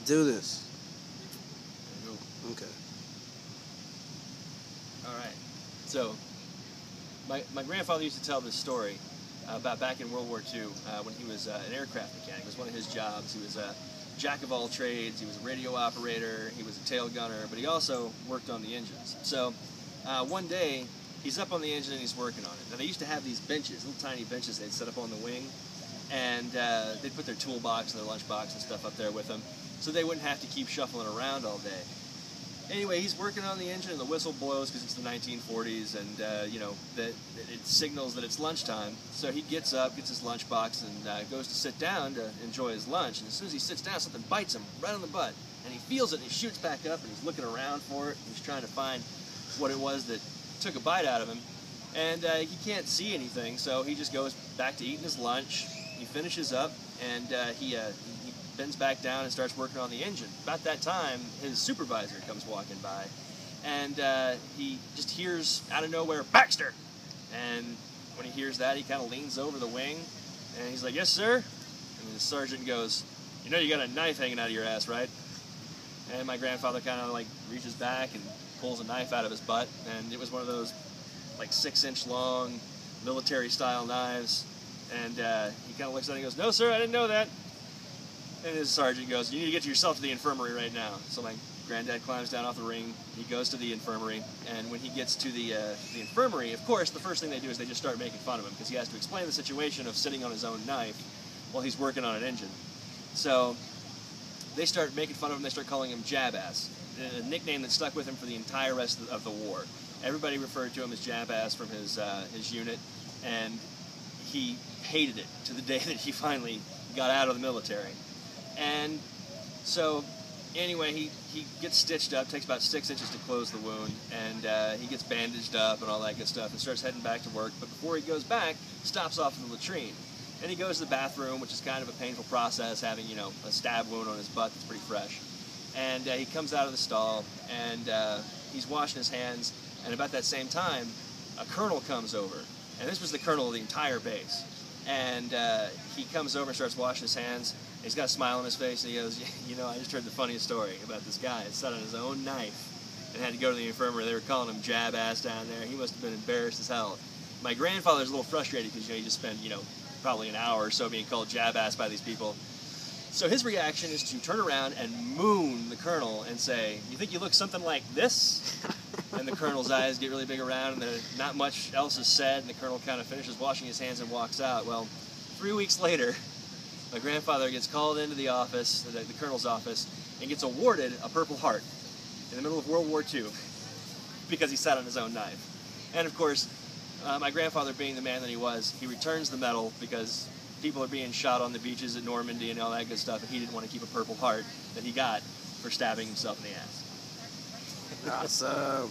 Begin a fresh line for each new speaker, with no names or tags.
do this.
There you go.
Okay.
All right. So, my grandfather used to tell this story about back in World War II when he was an aircraft mechanic. It was one of his jobs. He was a jack of all trades. He was a radio operator. He was a tail gunner, but he also worked on the engines. So, one day, he's up on the engine and he's working on it. Now, they used to have these benches, little tiny benches they'd set up on the wing, and they'd put their toolbox and their lunchbox and stuff up there with them, so they wouldn't have to keep shuffling around all day. Anyway, he's working on the engine, and the whistle blows because it's the 1940s, and you know that it signals that it's lunchtime. So he gets up, gets his lunchbox, and goes to sit down to enjoy his lunch. And as soon as he sits down, something bites him right on the butt, and he feels it, and he shoots back up, and he's looking around for it. And he's trying to find what it was that took a bite out of him, and he can't see anything. So he just goes back to eating his lunch. He finishes up, and he bends back down and starts working on the engine. About that time, his supervisor comes walking by, and he just hears out of nowhere, "Baxter!" And when he hears that, he kind of leans over the wing, and he's like, "Yes, sir?" And the sergeant goes, "You know you got a knife hanging out of your ass, right?" And my grandfather kind of like reaches back and pulls a knife out of his butt, and it was one of those like 6-inch long military-style knives. And he kind of looks at it and goes, "No, sir, I didn't know that." And his sergeant goes, "You need to get yourself to the infirmary right now." So my granddad climbs down off the ring. He goes to the infirmary, and when he gets to the infirmary, of course, the first thing they do is they just start making fun of him because he has to explain the situation of sitting on his own knife while he's working on an engine. So they start making fun of him. They start calling him Jab-Ass, a nickname that stuck with him for the entire rest of the war. Everybody referred to him as Jab-Ass from his unit, and he hated it to the day that he finally got out of the military. And so, anyway, he gets stitched up, takes about 6 inches to close the wound, and he gets bandaged up and all that good stuff and starts heading back to work. But before he goes back, stops off in the latrine. And he goes to the bathroom, which is kind of a painful process, having, you know, a stab wound on his butt that's pretty fresh. And he comes out of the stall, and he's washing his hands, and about that same time, a colonel comes over. And this was the colonel of the entire base. And he comes over and starts washing his hands. He's got a smile on his face, and he goes, "You know, I just heard the funniest story about this guy that sat on his own knife and had to go to the infirmary. They were calling him Jab-Ass down there. He must have been embarrassed as hell." My grandfather's a little frustrated because, you know, he just spent, you know, probably an hour or so being called Jab-Ass by these people. So his reaction is to turn around and moon the colonel and say, "You think you look something like this?" And the colonel's eyes get really big around, and not much else is said, and the colonel kind of finishes washing his hands and walks out. Well, 3 weeks later, my grandfather gets called into the office, the colonel's office, and gets awarded a Purple Heart in the middle of World War II because he sat on his own knife. And of course, my grandfather, being the man that he was, he returns the medal because people are being shot on the beaches at Normandy and all that good stuff, and he didn't want to keep a Purple Heart that he got for stabbing himself in the ass.
Awesome.